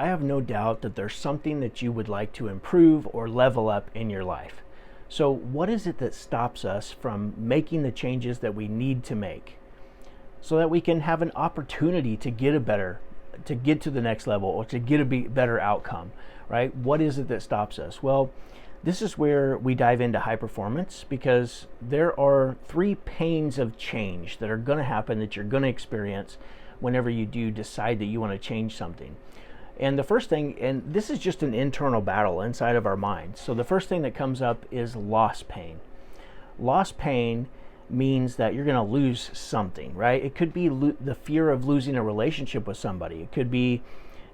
I have no doubt that there's something that you would like to improve or level up in your life. So what is it that stops us from making the changes that we need to make so that we can have an opportunity to get to get to the next level or to get a better outcome, right? What is it that stops us? Well, this is where we dive into high performance, because there are 3 pains of change that are going to happen, that you're going to experience whenever you do decide that you want to change something. And the first thing, and this is just an internal battle inside of our minds. So the first thing that comes up is loss pain. Loss pain means that you're going to lose something, right? It could be the fear of losing a relationship with somebody. It could be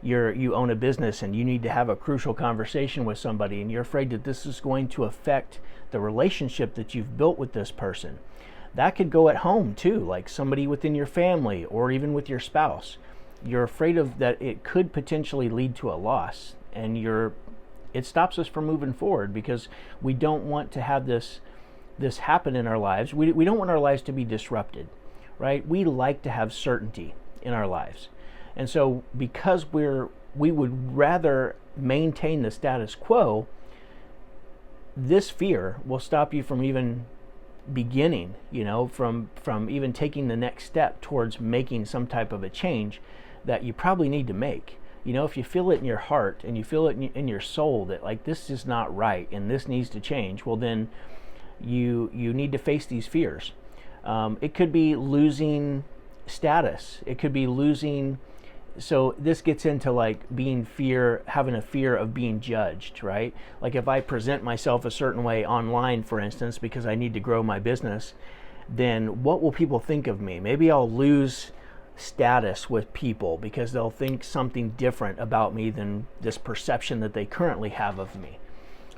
you own a business and you need to have a crucial conversation with somebody, and you're afraid that this is going to affect the relationship that you've built with this person. That could go at home too, like somebody within your family or even with your spouse. You're afraid of that it could potentially lead to a loss, and it stops us from moving forward because we don't want to have this happen in our lives. We don't want our lives to be disrupted, right? We like to have certainty in our lives. And so because we would rather maintain the status quo, this fear will stop you from even beginning, from even taking the next step towards making some type of a change that you probably need to make. If you feel it in your heart and you feel it in your soul that like this is not right and this needs to change, well then you need to face these fears. It could be losing status. It could be losing. So this gets into like having a fear of being judged, right? Like if I present myself a certain way online, for instance, because I need to grow my business, then what will people think of me? Maybe I'll lose status with people because they'll think something different about me than this perception that they currently have of me.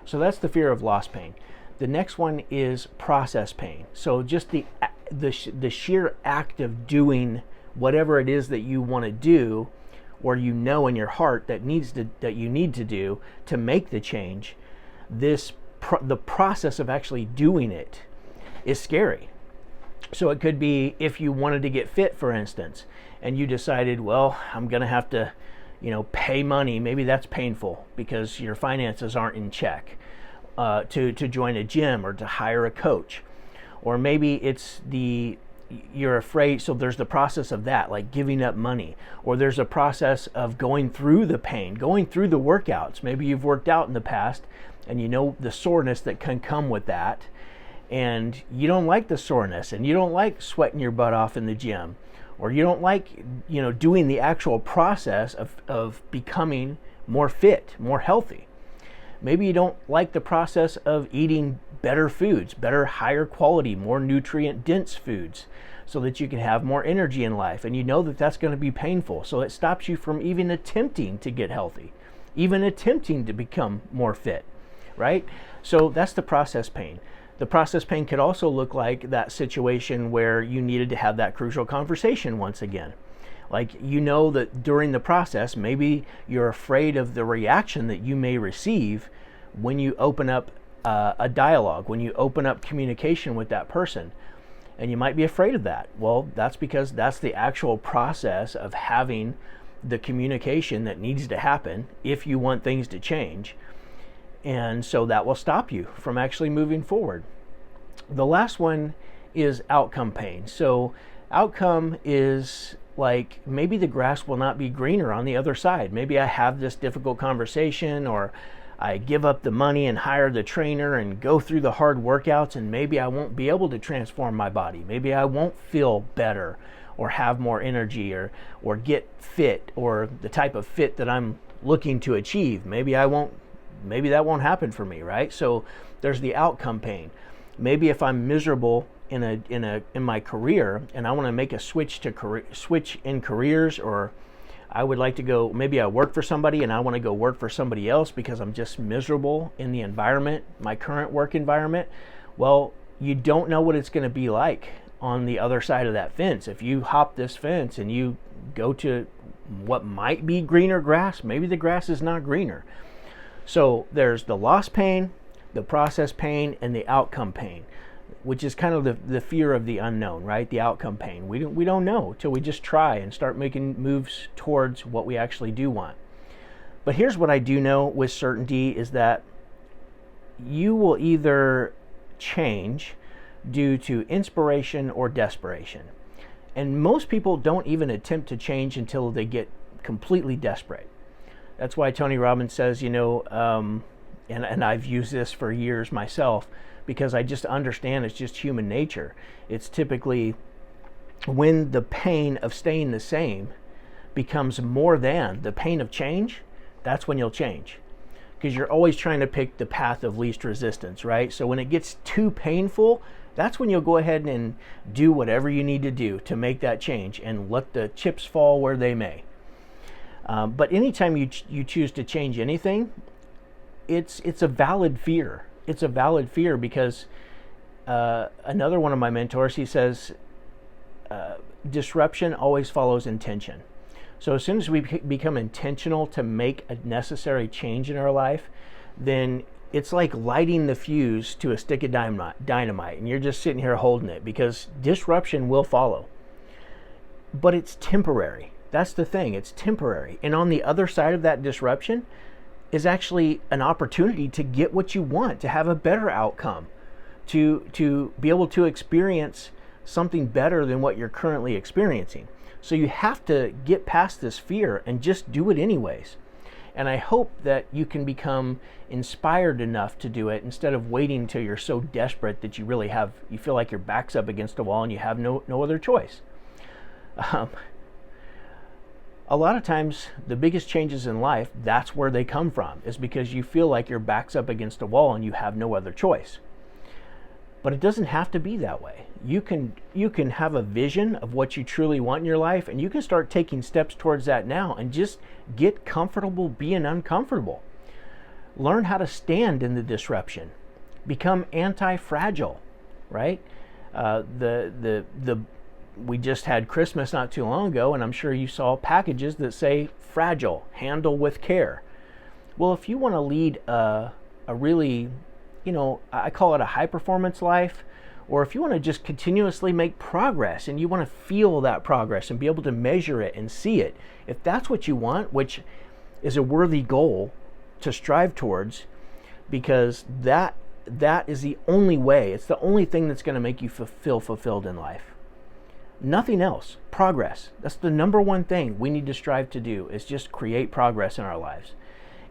So that's the fear of loss pain. The next one is process pain. So just the sheer act of doing whatever it is that you want to do, or in your heart that you need to do to make the change, the process of actually doing it is scary. So it could be if you wanted to get fit, for instance, and you decided, well, I'm going to have to, pay money. Maybe that's painful because your finances aren't in check, to join a gym or to hire a coach. Or maybe it's you're afraid, so there's the process of that, like giving up money, or there's a process of going through the pain, going through the workouts. Maybe you've worked out in the past and the soreness that can come with that, and you don't like the soreness, and you don't like sweating your butt off in the gym, or you don't like doing the actual process of becoming more fit, more healthy. Maybe you don't like the process of eating better foods, better, higher quality, more nutrient dense foods, so that you can have more energy in life. And that that's going to be painful. So it stops you from even attempting to get healthy, even attempting to become more fit, right? So that's the process pain. The process pain could also look like that situation where you needed to have that crucial conversation once again. Like, that during the process, maybe you're afraid of the reaction that you may receive when you open up a dialogue, when you open up communication with that person. And you might be afraid of that. Well, that's because that's the actual process of having the communication that needs to happen if you want things to change. And so that will stop you from actually moving forward. The last one is outcome pain. So outcome is like maybe the grass will not be greener on the other side. Maybe I have this difficult conversation, or I give up the money and hire the trainer and go through the hard workouts, and maybe I won't be able to transform my body. Maybe I won't feel better or have more energy or get fit, or the type of fit that I'm looking to achieve. Maybe that won't happen for me, right? So there's the outcome pain. Maybe if I'm miserable in my career and I want to make a switch in careers, or I would like to go, maybe I work for somebody and I want to go work for somebody else because I'm just miserable in the environment, my current work environment. Well, you don't know what it's going to be like on the other side of that fence. If you hop this fence and you go to what might be greener grass, maybe the grass is not greener. So there's the loss pain, the process pain, and the outcome pain, which is kind of the fear of the unknown, right? The outcome pain. We don't know till we just try and start making moves towards what we actually do want. But here's what I do know with certainty is that you will either change due to inspiration or desperation. And most people don't even attempt to change until they get completely desperate. That's why Tony Robbins says, and I've used this for years myself, because I just understand it's just human nature. It's typically when the pain of staying the same becomes more than the pain of change, that's when you'll change. Because you're always trying to pick the path of least resistance, right? So when it gets too painful, that's when you'll go ahead and do whatever you need to do to make that change and let the chips fall where they may. But anytime you choose to change anything, it's a valid fear. It's a valid fear because another one of my mentors, he says, disruption always follows intention. So as soon as we become intentional to make a necessary change in our life, then it's like lighting the fuse to a stick of dynamite, and you're just sitting here holding it, because disruption will follow. But it's temporary. That's the thing. It's temporary. And on the other side of that disruption is actually an opportunity to get what you want, to have a better outcome, to be able to experience something better than what you're currently experiencing. So you have to get past this fear and just do it anyways. And I hope that you can become inspired enough to do it instead of waiting until you're so desperate that you feel like your back's up against a wall and you have no other choice. A lot of times the biggest changes in life, that's where they come from, is because you feel like your back's up against a wall and you have no other choice. But it doesn't have to be that way. You can have a vision of what you truly want in your life, and you can start taking steps towards that now and just get comfortable being uncomfortable. Learn how to stand in the disruption. Become anti-fragile, right? We just had Christmas not too long ago, and I'm sure you saw packages that say fragile, handle with care. Well, if you want to lead a really, I call it a high performance life, or if you want to just continuously make progress and you want to feel that progress and be able to measure it and see it, if that's what you want, which is a worthy goal to strive towards, because that is the only way, it's the only thing that's going to make you feel fulfilled in life. Nothing else. Progress. That's the number one thing we need to strive to do, is just create progress in our lives.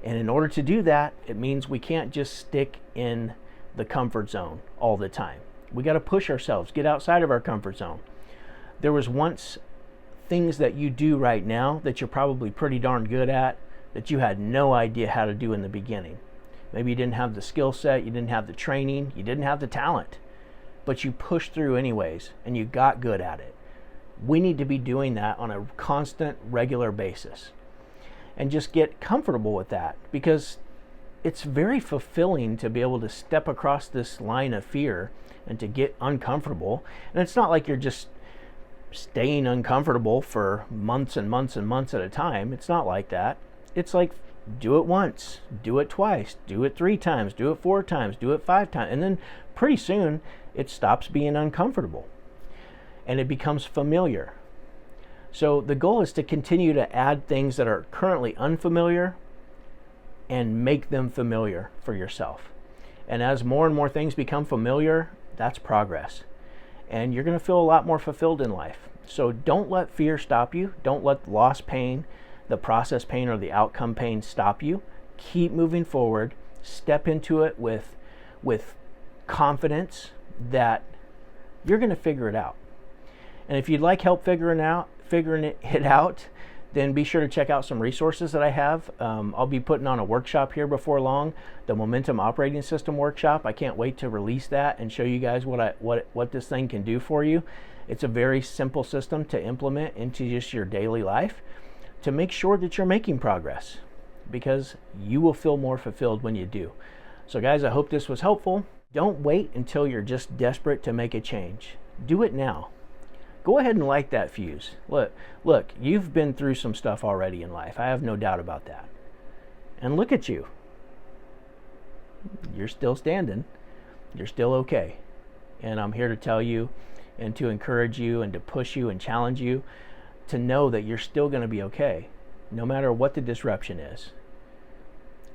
And in order to do that, it means we can't just stick in the comfort zone all the time. We got to push ourselves, get outside of our comfort zone. There was once things that you do right now that you're probably pretty darn good at that you had no idea how to do in the beginning. Maybe you didn't have the skill set, you didn't have the training, you didn't have the talent, but you pushed through anyways and you got good at it. We need to be doing that on a constant, regular basis and just get comfortable with that, because it's very fulfilling to be able to step across this line of fear and to get uncomfortable. And it's not like you're just staying uncomfortable for months and months and months at a time. It's not like that. It's like, do it once, do it twice, do it 3 times, do it 4 times, do it 5 times. And then pretty soon it stops being uncomfortable and it becomes familiar. So the goal is to continue to add things that are currently unfamiliar and make them familiar for yourself. And as more and more things become familiar, that's progress. And you're going to feel a lot more fulfilled in life. So don't let fear stop you. Don't let loss pain, the process pain, or the outcome pain stop you. Keep moving forward. Step into it with confidence that you're going to figure it out. And if you'd like help figuring it out, then be sure to check out some resources that I have. I'll be putting on a workshop here before long, the Momentum Operating System workshop. I can't wait to release that and show you guys what this thing can do for you. It's a very simple system to implement into just your daily life to make sure that you're making progress, because you will feel more fulfilled when you do. So guys, I hope this was helpful. Don't wait until you're just desperate to make a change. Do it now. Go ahead and light that fuse. Look, you've been through some stuff already in life. I have no doubt about that. And look at you. You're still standing. You're still okay. And I'm here to tell you and to encourage you and to push you and challenge you to know that you're still going to be okay, no matter what the disruption is.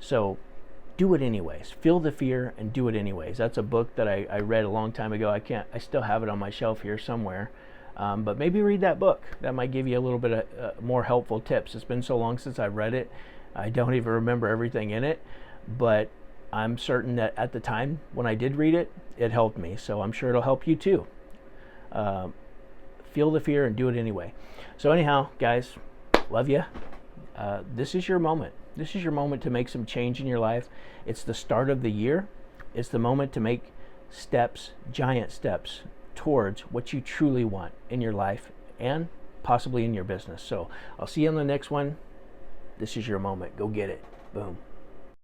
So do it anyways. Feel the fear and do it anyways. That's a book that I read a long time ago. I still have it on my shelf here somewhere. But maybe read that book. That might give you a little bit of more helpful tips. It's been so long since I've read it. I don't even remember everything in it, but I'm certain that at the time when I did read it, it helped me. So I'm sure it'll help you too. Feel the fear and do it anyway. So anyhow, guys, love you. This is your moment. This is your moment to make some change in your life. It's the start of the year. It's the moment to make steps, giant steps, towards what you truly want in your life and possibly in your business. So I'll see you on the next one. This is your moment. Go get it. Boom.